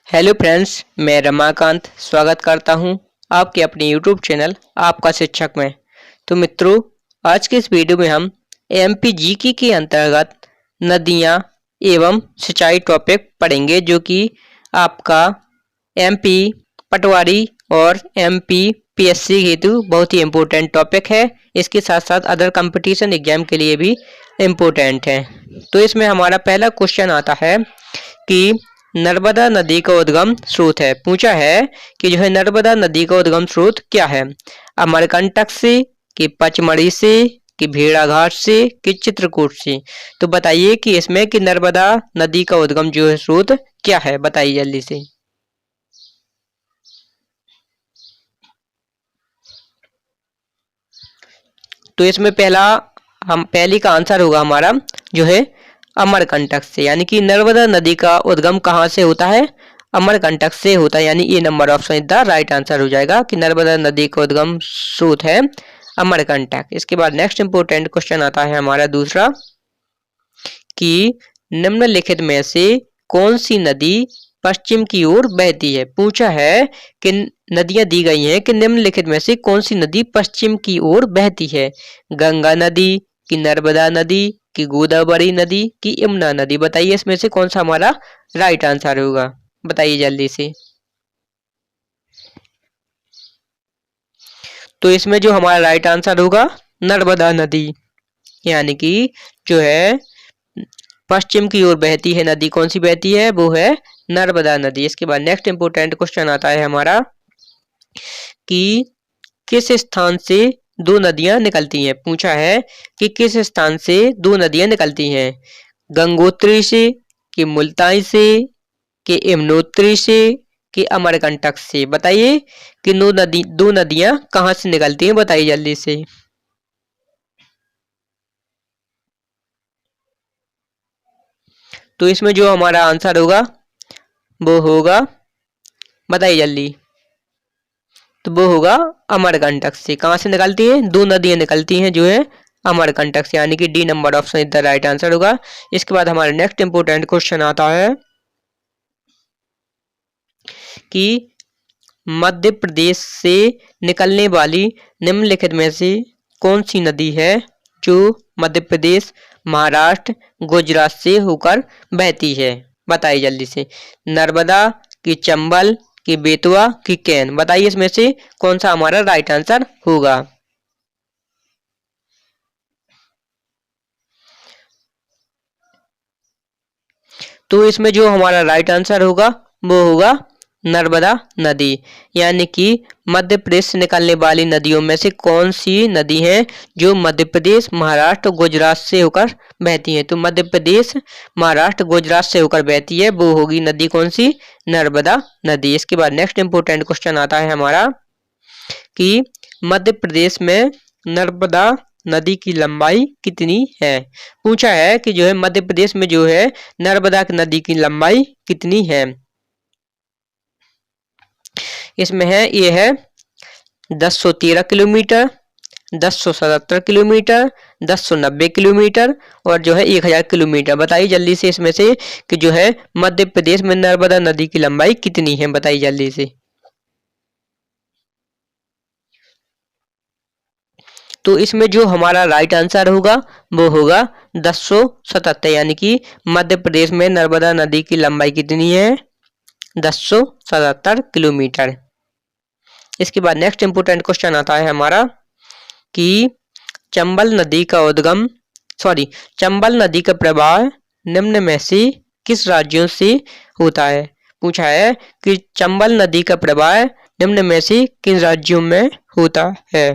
Hello friends, मैं रमाकांत स्वागत करता हूं आपके अपने यूट्यूब चैनल आपका शिक्षक में। तो मित्रों, आज के इस वीडियो में हम एमपी जीके के अंतर्गत नदियां एवं सिंचाई टॉपिक पढ़ेंगे, जो कि आपका एमपी पटवारी और एमपी पीएससी हेतु बहुत ही इम्पोर्टेंट टॉपिक है। इसके साथ साथ अदर कंपटीशन एग्जाम के लिए भी इम्पोर्टेंट है। तो इसमें हमारा पहला क्वेश्चन आता है कि नर्मदा नदी का उद्गम स्रोत है। पूछा है कि जो है नर्मदा नदी का उद्गम स्रोत क्या है, अमरकंटक से, कि पचमढ़ी से, कि भेड़ाघाट से, कि चित्रकूट से। तो बताइए कि इसमें कि नर्मदा नदी का उद्गम जो है स्रोत क्या है, बताइए जल्दी से। तो इसमें पहली का आंसर होगा हमारा जो है अमरकंटक से, यानी कि नर्मदा नदी का उद्गम कहाँ से होता है, अमरकंटक से होता है। यानी A number option is the right answer हो जाएगा कि नर्मदा नदी का उद्गम स्रोत है अमरकंटक। इसके बाद नेक्स्ट इंपोर्टेंट क्वेश्चन आता है हमारा दूसरा कि निम्नलिखित में से कौन सी नदी पश्चिम की ओर बहती है। पूछा है कि नदियां दी गई हैं कि निम्नलिखित में से कौन सी नदी पश्चिम की ओर बहती है, गंगा नदी, कि नर्मदा नदी, कि गोदावरी नदी, कि यमुना नदी। बताइए इसमें से कौन सा हमारा राइट आंसर होगा, बताइए जल्दी से। तो इसमें जो हमारा राइट आंसर होगा नर्मदा नदी, यानी कि जो है पश्चिम की ओर बहती है नदी कौन सी बहती है, वो है नर्मदा नदी। इसके बाद नेक्स्ट इंपोर्टेंट क्वेश्चन आता है हमारा कि किस स्थान से दो नदियां निकलती हैं। पूछा है कि किस स्थान से दो नदियां निकलती हैं, गंगोत्री से, कि मुल्ताई से, कि यमुनोत्री से, कि अमरकंटक से। बताइए कि दो नदियां कहाँ से निकलती हैं, बताइए जल्दी से। तो इसमें जो हमारा आंसर होगा वो होगा, बताइए जल्दी, तो वो होगा अमरकंटक से। कहाँ से निकलती है, दो नदियां निकलती हैं जो है अमरकंटक से, यानी कि D number option is the right answer होगा। इसके बाद हमारा नेक्स्ट इंपोर्टेंट क्वेश्चन आता है कि मध्य प्रदेश से निकलने वाली निम्नलिखित में से कौन सी नदी है जो मध्य प्रदेश, महाराष्ट्र, गुजरात से होकर बहती है। बताइए जल्दी से, नर्मदा, की चंबल, की बेतवा, की कैन। बताइए इसमें से कौन सा हमारा राइट आंसर होगा। तो इसमें जो हमारा राइट आंसर होगा वो होगा नर्मदा नदी, यानी कि मध्य प्रदेश से निकलने वाली नदियों में से कौन सी नदी है जो मध्य प्रदेश, महाराष्ट्र, गुजरात से होकर बहती है। तो मध्य प्रदेश, महाराष्ट्र, गुजरात से होकर बहती है वो होगी नदी कौन सी, नर्मदा नदी। इसके बाद नेक्स्ट इंपोर्टेंट क्वेश्चन आता है हमारा कि मध्य प्रदेश में नर्मदा नदी की लंबाई कितनी है। पूछा है कि जो है मध्य प्रदेश में जो है नर्मदा नदी की लंबाई कितनी है। इसमें है ये है 1013 किलोमीटर, 1077 किलोमीटर, 1090 किलोमीटर और जो है 1000 किलोमीटर। बताइए जल्दी से इसमें से कि जो है मध्य प्रदेश में नर्मदा नदी की लंबाई कितनी है, बताइए जल्दी से। तो इसमें जो हमारा राइट आंसर होगा वो होगा 1077, यानी कि मध्य प्रदेश में नर्मदा नदी की लंबाई कितनी है, 1077 किलोमीटर। इसके बाद नेक्स्ट इंपोर्टेंट क्वेश्चन आता है हमारा कि चंबल नदी का चंबल नदी का प्रवाह निम्न में से किस राज्यों से होता है। पूछा है कि चंबल नदी का प्रवाह निम्न में से किन राज्यों में होता है।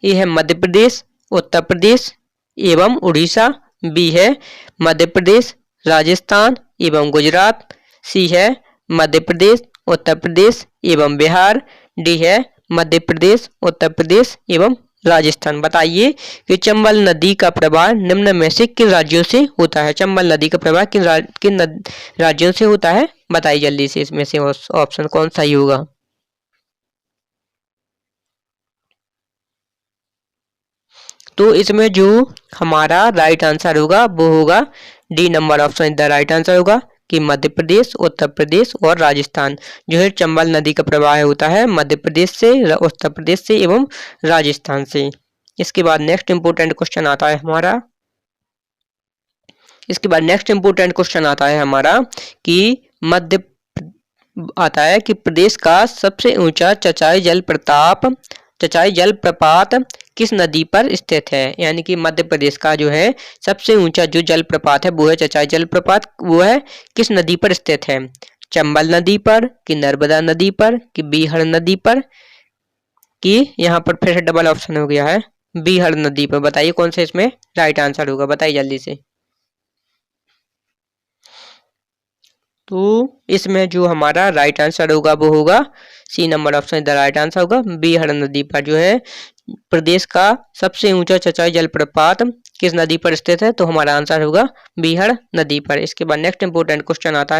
ए है मध्य प्रदेश, उत्तर प्रदेश एवं उड़ीसा, बी है मध्य प्रदेश, राजस्थान एवं गुजरात, सी है मध्य प्रदेश, उत्तर प्रदेश एवं बिहार, डी है मध्य प्रदेश, उत्तर प्रदेश एवं राजस्थान। बताइए कि चंबल नदी का प्रवाह निम्न में से किन राज्यों से होता है। चंबल नदी का प्रवाह किन राज्यों से होता है, बताइए जल्दी से इसमें से ऑप्शन कौन सा ही होगा। तो इसमें जो हमारा राइट आंसर होगा वो होगा D number option the right answer होगा कि मध्य प्रदेश, उत्तर प्रदेश और राजस्थान। जो है चंबल नदी का प्रवाह होता है मध्य प्रदेश से, उत्तर प्रदेश से एवं राजस्थान से। इसके बाद नेक्स्ट इंपोर्टेंट क्वेश्चन आता है हमारा कि मध्य आता है कि प्रदेश का सबसे ऊंचा चचाई जलप्रपात किस नदी पर स्थित है। यानी कि मध्य प्रदेश का जो है सबसे ऊंचा जो जलप्रपात है वो है चचाई जलप्रपात, वो है किस नदी पर स्थित है। चंबल नदी पर, कि नर्मदा नदी पर, कि बीहड़ नदी पर, कि यहाँ पर फिर से डबल ऑप्शन हो गया है बीहड़ नदी पर। बताइए कौन सा इसमें राइट आंसर होगा, बताइए जल्दी से। तो इसमें जो हमारा राइट आंसर होगा वो होगा C number option the right answer होगा। बीहड़ नदी पर जो है प्रदेश का सबसे ऊंचा चचाई जलप्रपात किस नदी पर स्थित है, तो हमारा आंसर होगा बीहड़ नदी पर। इसके बाद नेक्स्ट इंपोर्टेंट क्वेश्चन आता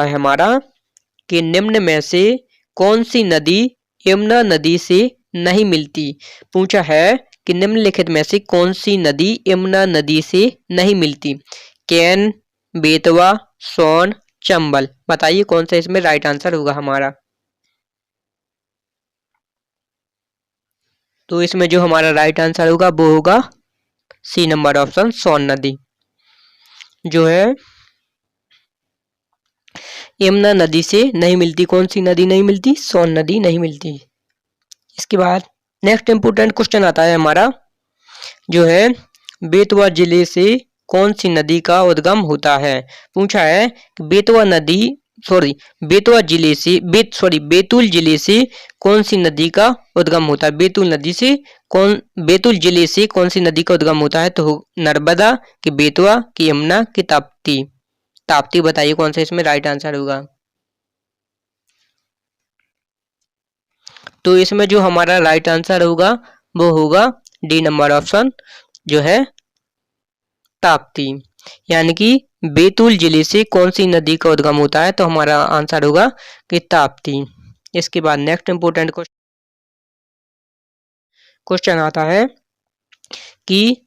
है हमारा कि निम्न में से कौन सी नदी यमुना नदी से नहीं मिलती। पूछा है कि निम्नलिखित में से कौन सी नदी यमुना नदी से नहीं मिलती। कैन, बेतवा, सोन, चंबल। बताइए कौन सा इसमें राइट आंसर होगा हमारा। तो इसमें जो हमारा राइट आंसर होगा वो होगा सी नंबर ऑप्शन सोन नदी। जो है यमुना नदी से नहीं मिलती। कौन सी नदी नहीं मिलती, सोन नदी नहीं मिलती। इसके बाद नेक्स्ट इंपोर्टेंट क्वेश्चन आता है हमारा जो है बेतवा जिले से कौन सी नदी का उद्गम होता है। पूछा है कि बेतुल जिले से कौन सी नदी का उद्गम होता है। बेतुल जिले से कौन सी नदी का उद्गम होता है, तो नर्मदा, कि बेतवा, कि यमुना, कि ताप्ती। बताइए कौन सा इसमें राइट आंसर होगा। तो इसमें जो हमारा राइट आंसर होगा वो होगा डी नंबर ऑप्शन जो है ताप्ती। यानी कि बैतूल जिले से कौन सी नदी का उद्गम होता है, तो हमारा आंसर होगा कि ताप्ती। इसके बाद नेक्स्ट इंपोर्टेंट क्वेश्चन आता है कि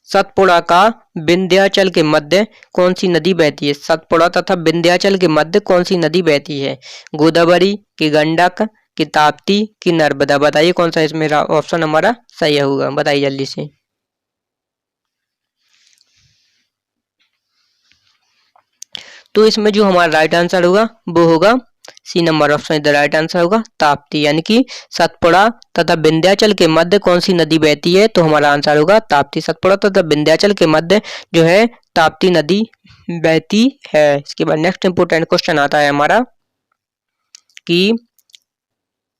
सतपुड़ा का विंध्याचल के मध्य कौन सी नदी बहती है। सतपुड़ा तथा विंध्याचल के मध्य कौन सी नदी बहती है। गोदावरी, की गंडक, की ताप्ती, की नर्मदा। बताइए कौन सा इसमें ऑप्शन हमारा सही होगा, बताइए जल्दी से। तो इसमें जो हमारा राइट आंसर होगा वो होगा C number option the right answer होगा ताप्ती। यानी कि सतपुड़ा तथा विंध्याचल के मध्य कौन सी नदी बहती है, तो हमारा आंसर होगा ताप्ती। सतपुड़ा तथा विंध्याचल के मध्य जो है ताप्ती नदी बहती है। इसके बाद नेक्स्ट इंपोर्टेंट क्वेश्चन आता है हमारा कि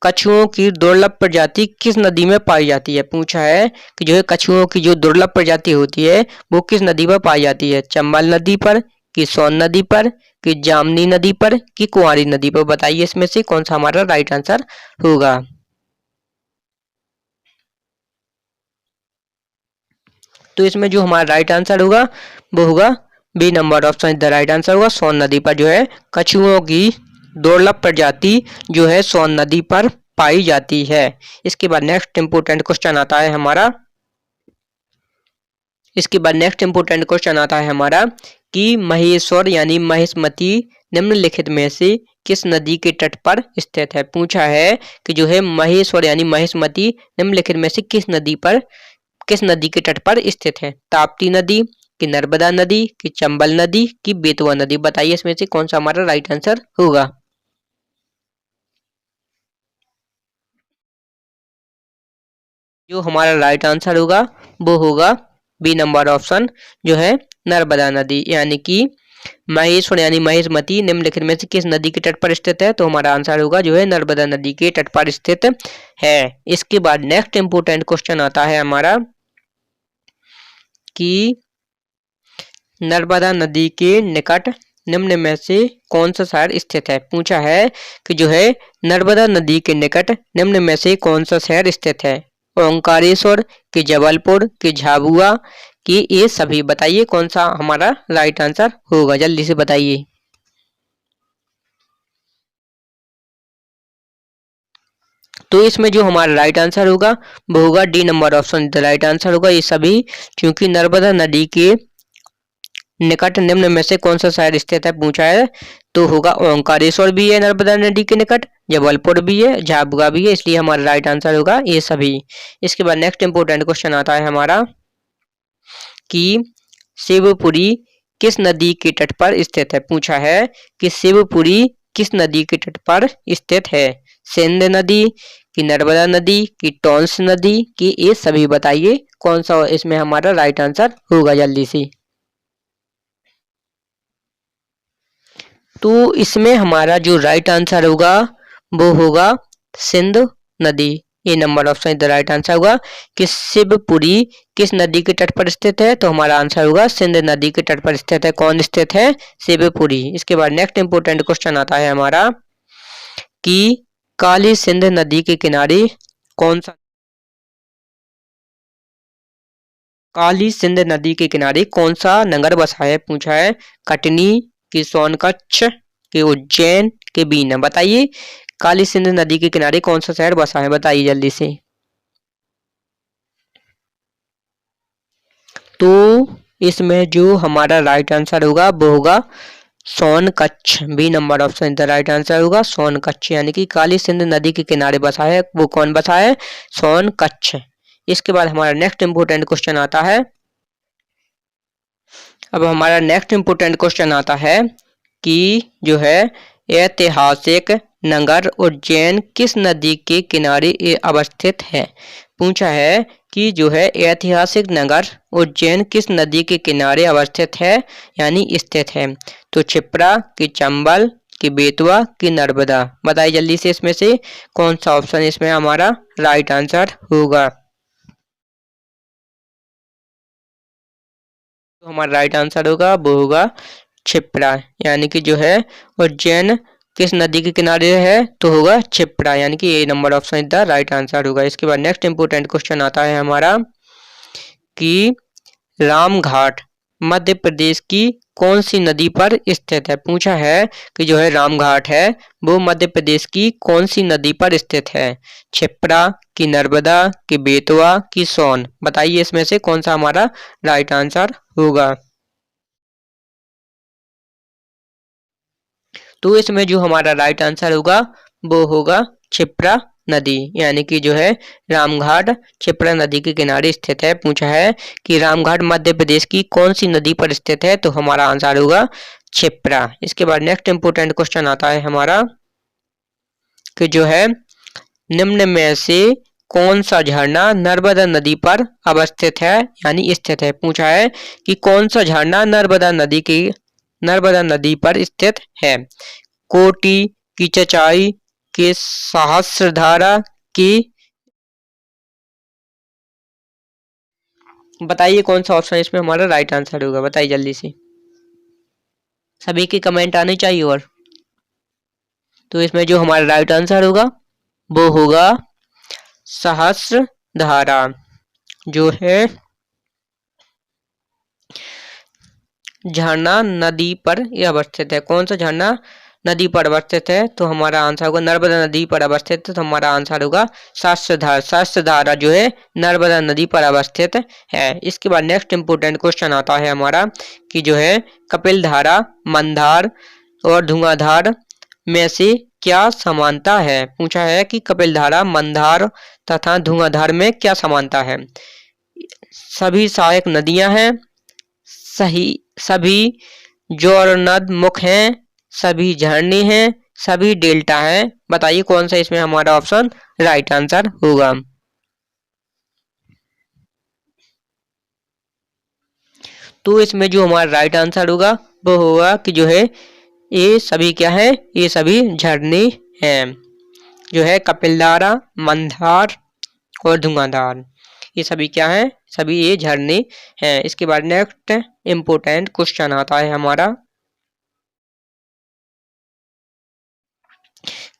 कछुओं की दुर्लभ प्रजाति किस नदी में पाई जाती है। पूछा है कि जो है कछुओं की जो दुर्लभ प्रजाति होती है वो किस नदी पर पाई जाती है। चंबल नदी पर, कि सोन नदी पर, कि जामनी नदी पर, कि कुंवारी नदी पर। बताइए इसमें से कौन सा हमारा राइट आंसर होगा। तो इसमें जो हमारा राइट आंसर होगा वो होगा B number option the right answer होगा सोन नदी पर जो है कछुओं की दुर्लभ प्रजाति जो है सोन नदी पर पाई जाती है। इसके बाद नेक्स्ट इंपोर्टेंट क्वेश्चन आता है हमारा कि महेश्वर यानी महेशमती निम्नलिखित में से किस नदी के तट पर स्थित है। पूछा है कि जो है महेश्वर यानी महेशमती निम्नलिखित में से किस नदी के तट पर स्थित है। ताप्ती नदी, कि नर्मदा नदी, कि चंबल नदी, कि बेतवा नदी। बताइए इसमें से कौन सा हमारा राइट आंसर होगा। जो हमारा राइट आंसर होगा वो होगा बी नंबर ऑप्शन जो है नर्मदा नदी। यानी कि महेश्वर यानी महेशमती निम्नलिखित में से किस नदी के तट पर स्थित है, तो हमारा आंसर होगा जो है नर्मदा नदी के तट पर स्थित है। इसके बाद नेक्स्ट इंपोर्टेंट क्वेश्चन आता है हमारा कि नर्मदा नदी के निकट निम्न में से कौन सा शहर स्थित है। पूछा है कि जो है नर्मदा नदी के निकट निम्न में से कौन सा शहर स्थित है। ओंकारेश्वर, कि जबलपुर, कि झाबुआ, कि ये सभी। बताइए कौन सा हमारा राइट आंसर होगा, जल्दी से बताइए। तो इसमें जो हमारा राइट आंसर होगा वो होगा D number option right answer होगा। ये सभी क्योंकि नर्मदा नदी के निकट निम्न में से कौन सा शहर स्थित है पूछा है, तो होगा ओंकारेश्वर भी है नर्मदा नदी के निकट, जबलपुर भी है, झाबुआ भी है, इसलिए हमारा राइट आंसर होगा ये सभी। इसके बाद नेक्स्ट इंपोर्टेंट क्वेश्चन आता है हमारा कि शिवपुरी किस नदी के तट पर स्थित है पूछा है कि शिवपुरी किस नदी के तट पर स्थित है, सिंध नदी की, नर्मदा नदी की, टोंस नदी की, ये सभी बताइए कौन सा इसमें हमारा राइट आंसर होगा जल्दी से। तो इसमें हमारा जो राइट आंसर होगा वो होगा सिंध नदी। ये नंबर ऑप्शन इधर राइट आंसर होगा कि शिवपुरी किस नदी के तट पर स्थित है, तो हमारा आंसर होगा सिंध नदी के तट पर स्थित है। कौन स्थित है, शिवपुरी। इसके बाद नेक्स्ट इंपोर्टेंट क्वेश्चन आता है हमारा कि काली सिंध नदी के किनारे कौन सा काली सिंध नदी के किनारे कौन सा नगर बसा है पूछा है, कटनी की, सोनकच्छ के, उज्जैन के, बीना। बताइए काली सिंध नदी के किनारे कौन सा शहर बसा है, बताइए जल्दी से। तो इसमें जो हमारा राइट आंसर होगा वो होगा Sonkatch. B number option the right answer होगा सोनकच्छ, यानी कि काली सिंध नदी के किनारे बसा है, वो कौन बसा है, सोनकच्छ। इसके बाद हमारा नेक्स्ट इंपोर्टेंट क्वेश्चन आता है। अब हमारा नेक्स्ट इंपोर्टेंट क्वेश्चन आता है कि जो है ऐतिहासिक नगर उज्जैन किस नदी के किनारे अवस्थित है पूछा है कि जो है ऐतिहासिक नगर उज्जैन किस नदी के किनारे अवस्थित है यानी स्थित है, तो क्षिप्रा की, चंबल की, बेतवा की, नर्मदा। बताइए जल्दी से इसमें से कौन सा ऑप्शन इसमें हमारा राइट आंसर होगा। तो हमारा राइट आंसर होगा वो होगा क्षिप्रा, यानी कि जो है उज्जैन किस नदी के किनारे है, तो होगा क्षिप्रा, यानी कि A number option is the right answer होगा। इसके बाद नेक्स्ट इंपोर्टेंट क्वेश्चन आता है हमारा कि रामघाट मध्य प्रदेश की कौन सी नदी पर स्थित है पूछा है कि जो है रामघाट है वो मध्य प्रदेश की कौन सी नदी पर स्थित है, क्षिप्रा की, नर्मदा की, बेतवा की, सोन। बताइए इसमें से कौन सा हमारा राइट आंसर होगा। तो इसमें जो हमारा राइट आंसर होगा वो होगा क्षिप्रा नदी, यानी कि जो है रामघाट क्षिप्रा नदी के किनारे स्थित है। पूछा है कि रामघाट मध्य प्रदेश की कौन सी नदी पर स्थित है, तो हमारा आंसर होगा क्षिप्रा। इसके बाद नेक्स्ट इंपोर्टेंट क्वेश्चन आता है हमारा कि जो है निम्न में से कौन सा झरना नर्मदा नदी पर अवस्थित है यानी स्थित है। पूछा है कि कौन सा झरना नर्मदा नदी पर स्थित है, कोटी की, चचाई की, सहस्रधारा की। बताइए कौन सा ऑप्शन इसमें हमारा राइट आंसर होगा, बताइए जल्दी से, सभी के कमेंट आने चाहिए। और तो इसमें जो हमारा राइट आंसर होगा वो होगा सहस्रधारा, जो है झरना नदी पर यह अवस्थित है। कौन सा झरना नदी पर अवस्थित है, तो हमारा आंसर होगा नर्मदा नदी पर अवस्थित है, तो हमारा आंसर होगा सहस्रधारा। सहस्रधारा जो है नर्मदा नदी पर अवस्थित है। इसके बाद नेक्स्ट इंपोर्टेंट क्वेश्चन आता है हमारा कि जो है कपिलधारा, मंदार और धुआंधार में से क्या समानता है। पूछा है कि कपिलधारा, मंदार तथा धुआंधार में क्या समानता है। सभी सहायक नदियां हैं, सही सभी जोरनदमुख हैं, सभी झरने हैं, सभी डेल्टा हैं। बताइए कौन सा इसमें हमारा ऑप्शन राइट आंसर होगा। तो इसमें जो हमारा राइट आंसर होगा वो होगा कि जो है ये सभी क्या है, ये सभी झरने हैं, जो है कपिलधारा, मंदार और धुआंधार, ये सभी क्या है, सभी ये झरने हैं। इसके बाद नेक्स्ट इम्पोर्टेंट क्वेश्चन आता है हमारा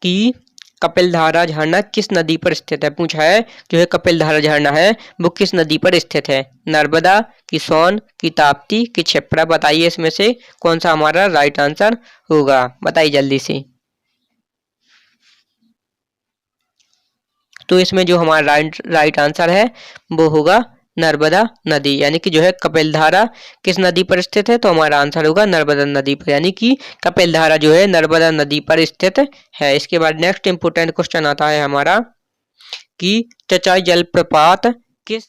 कि कपिलधारा झरना किस नदी पर स्थित है। पूछा है जो है कपिलधारा झरना है वो किस नदी पर स्थित है, नर्मदा की, सोन की, ताप्ती की, क्षिप्रा। बताइए इसमें से कौन सा हमारा राइट आंसर होगा, बताइए जल्दी से। तो इसमें जो हमारा राइट आंसर है वो होगा नर्मदा नदी, यानी कि जो है कपिलधारा किस नदी पर स्थित है, तो हमारा आंसर होगा नर्मदा नदी पर, यानी कि कपिलधारा जो है नर्मदा नदी पर स्थित है। इसके बाद नेक्स्ट इंपोर्टेंट क्वेश्चन आता है हमारा कि चचाई जलप्रपात किस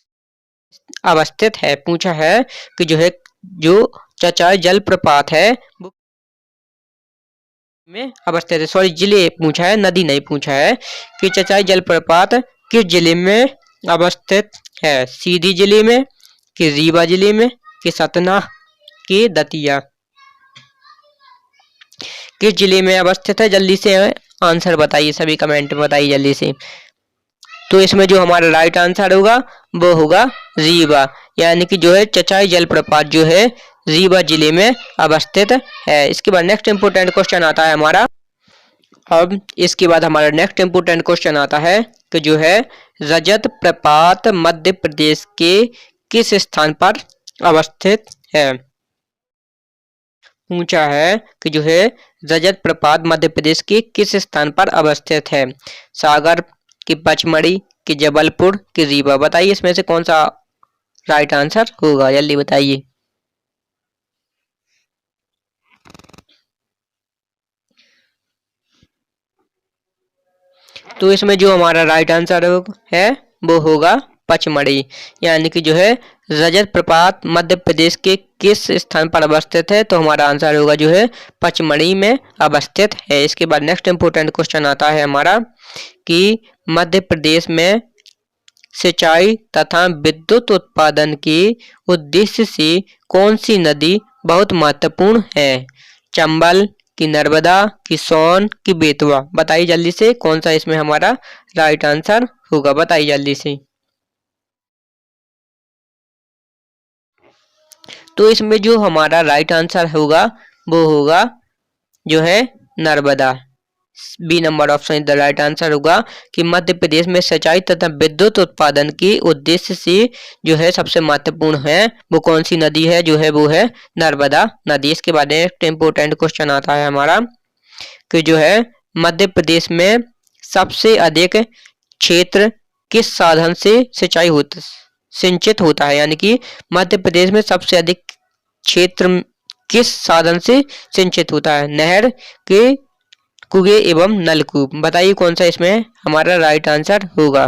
अवस्थित है। पूछा है कि जो चचाई जलप्रपात है वो में अवस्थित है, सॉरी जिले पूछा है, नदी नहीं पूछा है, कि चचाई जलप्रपात किस जिले में अवस्थित है। सीधी जिले में, कि रीवा जिले में, कि सतना, कि दतिया, किस जिले में अवस्थित है। जल्दी से आंसर बताइए, सभी कमेंट में बताइए जल्दी से। तो इसमें जो हमारा राइट आंसर होगा वो होगा रीवा, यानी कि जो है चचाई जलप्रपात जो है रीवा जिले में अवस्थित है। इसके बाद नेक्स्ट इंपोर्टेंट क्वेश्चन आता है हमारा, अब इसके बाद हमारा नेक्स्ट इंपोर्टेंट क्वेश्चन आता है कि जो है रजत प्रपात मध्य प्रदेश के किस स्थान पर अवस्थित है। पूछा है कि जो है रजत प्रपात मध्य प्रदेश के किस स्थान पर अवस्थित है। सागर, कि पचमढ़ी, कि जबलपुर, कि रीवा। बताइए इसमें से कौन सा राइट आंसर होगा, जल्दी बताइए। तो इसमें जो हमारा राइट आंसर है वो होगा पचमढ़ी, यानी कि जो है रजत प्रपात मध्य प्रदेश के किस स्थान पर अवस्थित है, तो हमारा आंसर होगा जो है पचमढ़ी में अवस्थित है। इसके बाद नेक्स्ट इंपोर्टेंट क्वेश्चन आता है हमारा कि मध्य प्रदेश में सिंचाई तथा विद्युत उत्पादन के उद्देश्य से कौन सी नदी बहुत महत्वपूर्ण है। चंबल, कि नर्मदा, कि सोन, कि बेतवा। बताइए जल्दी से कौन सा इसमें हमारा राइट आंसर होगा, बताइए जल्दी से। तो इसमें जो हमारा राइट आंसर होगा वो होगा जो है Narmada. B number option is the right answer होगा कि मध्य प्रदेश में सिंचाई तथा विद्युत उत्पादन के उद्देश्य से जो है सबसे महत्वपूर्ण है वो कौन सी नदी है, जो है वो है नर्मदा नदी। इसके बाद एक इम्पोर्टेंट क्वेश्चन आता है हमारा कि जो है मध्य प्रदेश में सबसे अधिक क्षेत्र किस साधन से सिंचित होता है, यानी कि मध्य प्रदेश में सबसे अधिक क्षेत्र किस साधन से सिंचित होता है। नहर, के कुएं एवं नलकूप। बताइए कौन सा इसमें हमारा राइट आंसर होगा।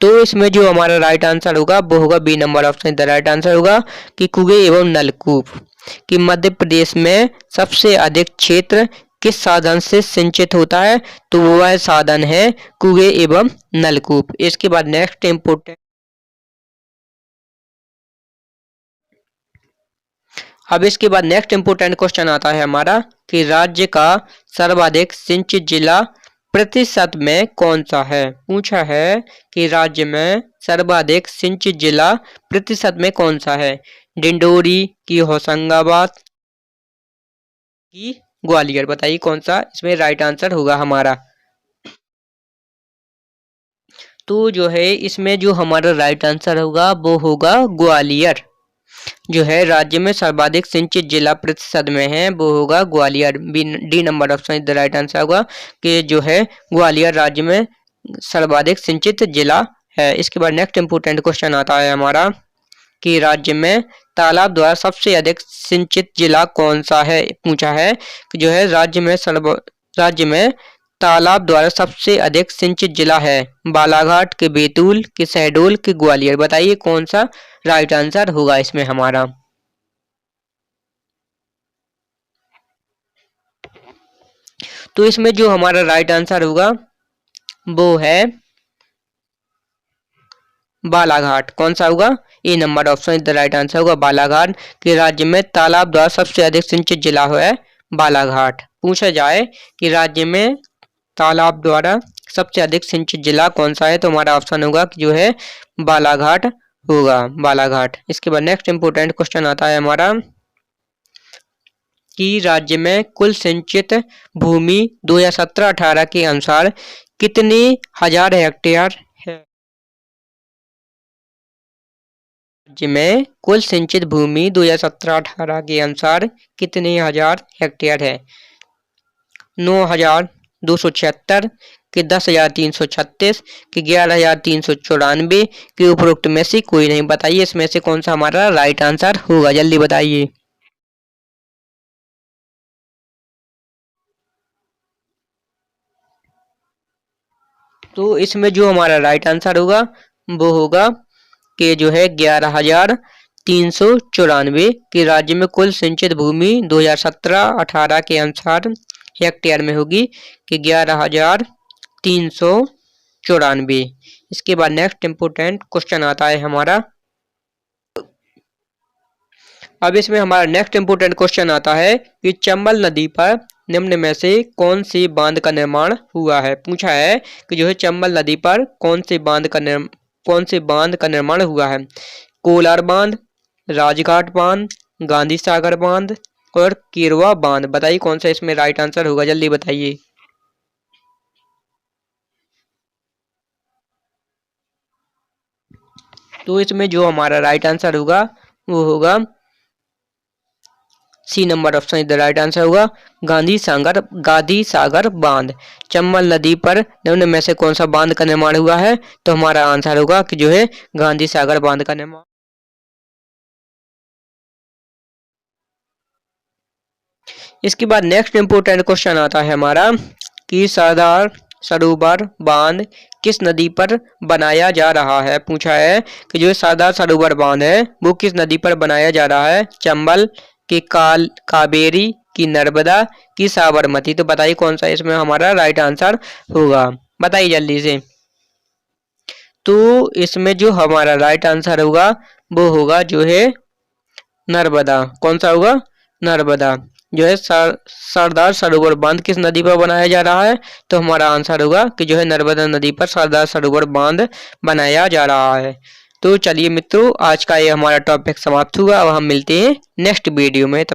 तो इसमें जो हमारा राइट आंसर होगा वो होगा B number option the right answer होगा कि कुएं एवं नलकूप। कि मध्य प्रदेश में सबसे अधिक क्षेत्र किस साधन से सिंचित होता है, तो वह साधन है कुएं एवं नलकूप। इसके बाद नेक्स्ट इम्पोर्टेंट, अब इसके बाद नेक्स्ट इंपोर्टेंट क्वेश्चन आता है हमारा कि राज्य का सर्वाधिक सिंचित जिला प्रतिशत में कौन सा है। पूछा है कि राज्य में सर्वाधिक सिंचित जिला प्रतिशत में कौन सा है। डिंडोरी, की होशंगाबाद, की ग्वालियर। बताइए कौन सा इसमें राइट आंसर होगा हमारा। तो जो है इसमें जो हमारा राइट आंसर होगा वो होगा ग्वालियर। जो है राज्य में सर्वाधिक सिंचित जिला प्रतिशत में है वो होगा Gwalior. D number option the right answer होगा कि जो है ग्वालियर राज्य में सर्वाधिक सिंचित जिला है। इसके बाद नेक्स्ट इंपोर्टेंट क्वेश्चन आता है हमारा कि राज्य में तालाब द्वारा सबसे अधिक सिंचित जिला कौन सा है। पूछा है कि जो है राज्य में तालाब द्वारा सबसे अधिक सिंचित जिला है बालाघाट, के बैतूल, के शहडोल, के ग्वालियर। बताइए कौन सा राइट आंसर होगा इसमें हमारा। तो इसमें जो हमारा राइट आंसर होगा वो है बालाघाट। कौन सा होगा, A number option is the right answer होगा बालाघाट। कि राज्य में तालाब द्वारा सबसे अधिक सिंचित जिला है बालाघाट। पूछा जाए कि राज्य में तालाब द्वारा सबसे अधिक सिंचित जिला कौन सा है, तो हमारा ऑप्शन होगा कि जो है बालाघाट होगा, बालाघाट। इसके बाद नेक्स्ट इंपोर्टेंट क्वेश्चन आता है हमारा कि राज्य में कुल सिंचित भूमि 2017-18 के अनुसार कितने हजार हेक्टेयर है। राज्य में कुल सिंचित भूमि 2017-18 के अनुसार कितने हजार हेक्टेयर है। 9,000, 11,276, कि 10,336, कि 11,394, कि उपरोक्त में से कोई नहीं। बताइए इसमें से कौन सा हमारा राइट आंसर होगा, जल्दी बताइए। तो इसमें जो हमारा राइट आंसर होगा वो होगा कि जो है 11,394, कि राज्य में कुल सिंचित भूमि 2017-18 के अनुसार हेक्टेयर में होगी, कि 11,394। इसके बाद नेक्स्ट इम्पोर्टेंट क्वेश्चन आता है हमारा। अब इसमें हमारा नेक्स्ट इम्पोर्टेंट क्वेश्चन आता है कि चंबल नदी पर निम्न में से कौन सी बांध का निर्माण हुआ है। पूछा है कि जो है चंबल नदी पर कौन से बांध का निर्माण हुआ है। कोलार बांध, राजघाट बांध, गांधी सागर बांध और केरवा बांध। बताइए कौन सा इसमें राइट आंसर होगा, जल्दी बताइए। तो इसमें जो हमारा राइट आंसर होगा वो होगा सी नंबर ऑप्शन इधर राइट आंसर होगा, गांधी सागर बांध। चंबल नदी पर निम्न में से कौन सा बांध का निर्माण हुआ है, तो हमारा आंसर होगा कि जो है गांधी सागर बांध का निर्माण। इसके बाद नेक्स्ट इंपोर्टेंट क्वेश्चन आता है हमारा कि सरदार सरोवर बांध किस नदी पर बनाया जा रहा है। पूछा है कि जो सरदार सरोवर बांध है वो किस नदी पर बनाया जा रहा है। चंबल, की कावेरी, की नर्मदा, की साबरमती। तो बताइए कौन सा इसमें हमारा राइट आंसर होगा, बताइए जल्दी से। तो इसमें जो हमारा राइट आंसर होगा वो होगा जो है नर्मदा। कौन सा होगा, नर्मदा। जो है सरदार सरोवर बांध किस नदी पर बनाया जा रहा है, तो हमारा आंसर होगा कि जो है नर्मदा नदी पर सरदार सरोवर बांध बनाया जा रहा है। तो चलिए मित्रों, आज का ये हमारा टॉपिक समाप्त हुआ। अब हम मिलते हैं नेक्स्ट वीडियो में।